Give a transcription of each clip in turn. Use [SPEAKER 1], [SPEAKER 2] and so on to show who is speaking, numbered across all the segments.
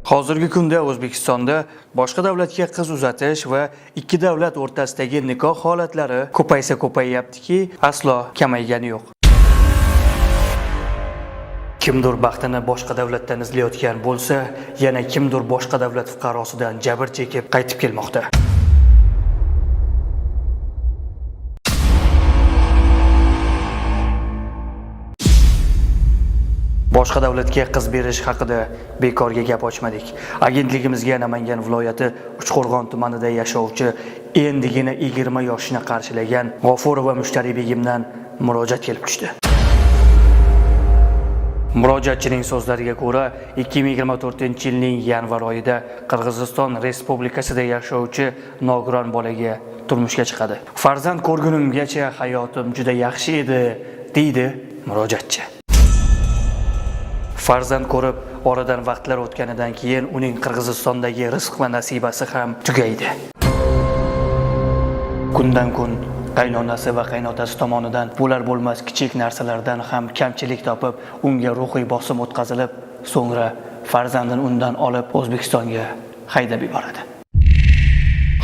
[SPEAKER 1] Hozirgi kunda O'zbekistonda boshqa davlatga qiz uzatish va ikki davlat o'rtasidagi nikoh holatlari ko'paysa ko'payyaptiki, aslo kamaygani yo'q. Kimdir baxtini boshqa davlatdan izlayotgan bo'lsa, yana kimdir boshqa davlat fuqarosidan jabr chekib qaytib kelmoqda. Boshqa davlatga qiz berish haqida bekorga gap ochmadik. Agentligimizga Namangan viloyati Uchqo'rg'on tumanida yashovchi endigina 20 yoshni qarshilagan G'ofurova Mushtariy begimdan murojaat kelib tushdi. Murojaatchining so'zlariga ko'ra, 2024-yilning yanvar oyida Qirg'iziston Respublikasida yashovchi nogiron bolaga turmushga chiqadi. Farzand ko'rgunimgacha hayotim juda yaxshi edi, deydi murojaatchi. Farzand ko'rib, oradan vaqtlar o'tganidan keyin uning Qirg'izistondagi rizq va nasibasi ham tugaydi. Kundan kun qaynonasi va qaynotasi tomonidan bo'lar bo'lmas kichik narsalardan ham kamchilik topib, unga ruhiy bosim o'tkazilib, so'ngra farzandini undan olib O'zbekistonga haydab yuboradi.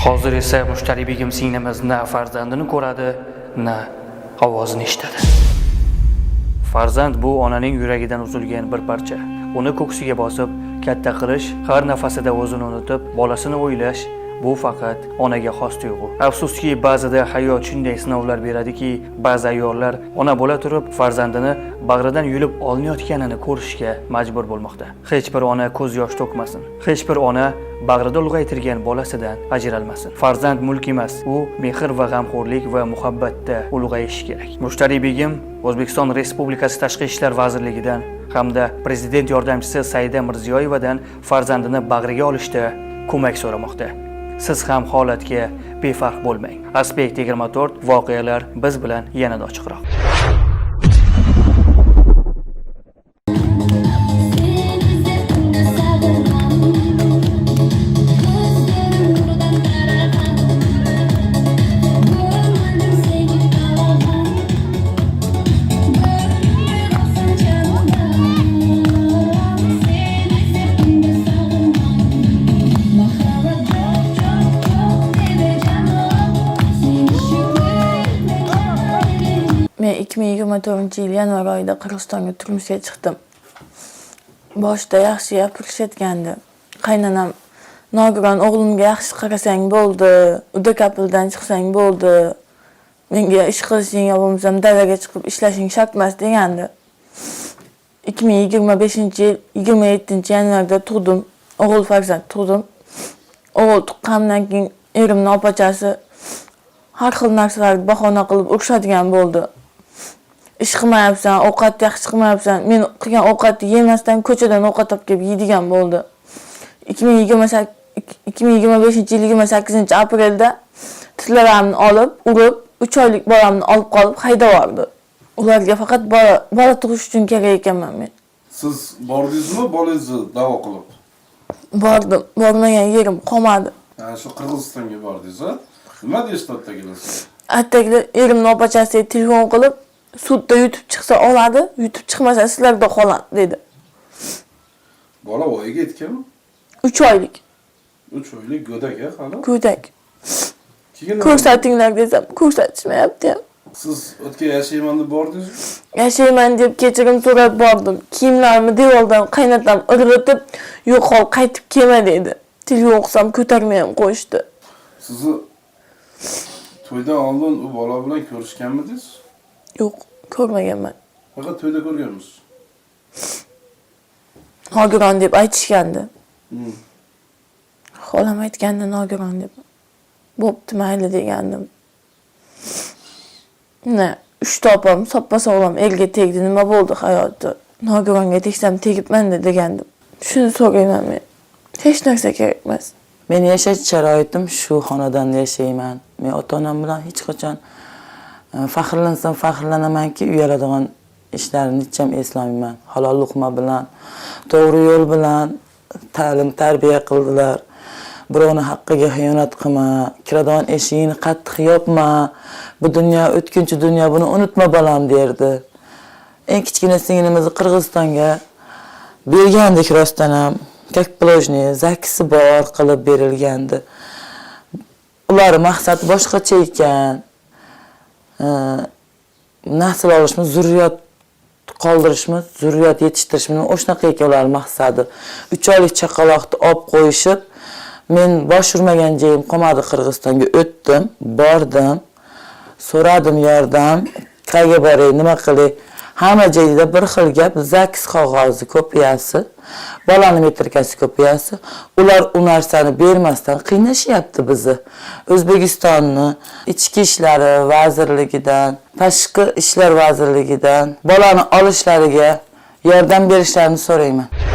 [SPEAKER 1] Hozir esa Mushtariy begim singlimiz na farzandini ko'radi, na ovozini eshitadi. Farzand bu onaning yuragidan uzilgan bir parcha. Uni ko'ksiga bosib, katta qilish, har nafasida o'zini unutib, bolasini o'ylash bu faqat onaga xos tuyg'u. Afsuski, ba'zida hayot shunday sinovlar beradiki, ba'zi ayollar ona bo'la turib farzandini bag'ridan yulib olinayotganini ko'rishga majbur bo'lmoqda. Hech bir ona ko'z yosh to'kmasin. Hech bir ona bag'rida ulg'aytirgan bolasidan ajralmasin. Farzand mulk emas, u mehr va g'amxo'rlik va muhabbatda ulg'ayishi kerak. Mushtariy begim O'zbekiston Respublikasi Tashqi ishlar vazirligidan hamda prezident yordamchisi Saida Mirziyoyevadan farzandini bag'riga olishda ko'mak so'ramoqda. Siz ham holatga befarq bo'lmang. Aspekt 24 voqealar biz bilan yanada ochiqroq.
[SPEAKER 2] Men 2024-yil yanvar oyida Qirg'izistonga turmushga chiqdim. Boshda yaxshi gapirishayotgandi. Qaynonam nogiron o'g'limga yaxshi qarasang bo'ldi, uda kapildan chiqsang bo'ldi. Menga ish qilishing yo bo'lmasam dalaga chiqib ishlashing shart emas degandi. 2025-yil 27-yanvarda tug'dim. O'g'il farzand tug'dim. O'g'il tuqqandan keyin erimning opachasi har xil narsalarni bahona qilib urishadigan bo'ldi. Ish qilmayapsan, ovqat yaxshi qilmayapsan. Men qilgan ovqatni yemasdan ko'chadan ovqat olib kelib yeydigan bo'ldi. 2025-yil 28-aprelda tillarimni olib, urib, 3 oylik bolamni olib qolib haydab yubordi. Ularga faqat bola tug'ish uchun kerak ekanman men.
[SPEAKER 3] Siz bordingizmi bolangizni da'vo qilib?
[SPEAKER 2] Bordim, bormagan yerim qolmadi.
[SPEAKER 3] Yani shu Qirg'izistonga bordingiz, ha? Nima deyishdi otagilar?
[SPEAKER 2] Otagilar erimning opachasiga telefon qilib, sudda yutib chiqsa oladi, yutib chiqmasa sizlarda qoladi dedi.
[SPEAKER 3] Bola voyaga yetganmi?
[SPEAKER 2] 3 oylik.
[SPEAKER 3] 3 oylik go'dak hali.
[SPEAKER 2] Go'dak. Ko'rsatinglar desam, ko'rsatishmayapti ham.
[SPEAKER 3] Siz o'tga yashayman deb bordingizmi?
[SPEAKER 2] Yashayman deb kechirim so'rab bordim. Kiyimlarimni devordan qaynatam irg'itib, yo'qol qaytib kelma dedi. Telefon qilsam ko'tarmay ham qo'yishdi.
[SPEAKER 3] Sizni to'ydan oldin u bola bilan ko'rishganmidingiz?
[SPEAKER 2] Yo'q, ko'rmaganman.
[SPEAKER 3] Faqat to'yda ko'rganmiz.
[SPEAKER 2] Nogiron deb aytishgandi. Xolam aytgandi nogiron deb. Bo'pti, mayli degandim. Ne, 3 opam soppa sog'lom elga tegdi, nima bo'ldi hayotda? Nogironga tegsam tegibman degandim. Shuni so'rayman men. Hech narsa kerak emas.
[SPEAKER 4] Men yashash sharoitim shu xonadonda yashayman. Men ota-onam bilan hech qachon faxrlansam faxrlanamanki, uyaladigan ishlarni hecham eslamayman. Halol luqma bilan, to'g'ri yo'l bilan ta'lim tarbiya qildilar. Birovni haqqiga xiyonat qilma, kiradigan eshigini qattiq yopma. Bu dunyo o'tkinchi dunyo, buni unutma bolam derdi. Eng kichkina singlimizni Qirg'izistonga bergandik rostdan ham. kakplojniy, zakisi bor qilib berilgandi. Ular maqsadi boshqacha ekan. Nasl olishimiz, zurriyot qoldirishimiz, zurriyot yetishtirishimiz o'shanaqa ekan ular maqsadi. 3 oylik chaqaloqni olib qo'yishib, men bosh urmagan joyim qolmadi, Qirg'izistonga o'tdim, bordim, so'radim yordam, qayerga boray, nima qilay? Hamma joyda bir xil gap, zakis qog'ozi kopiyasi, bolani metrikasi kopiyasi. Ular u narsani bermasdan qiynashyapti bizni. O'zbekistonni ichki ishlar vazirligidan, tashqi ishlar vazirligidan bolani olishlariga yordam berishlarini so'rayman.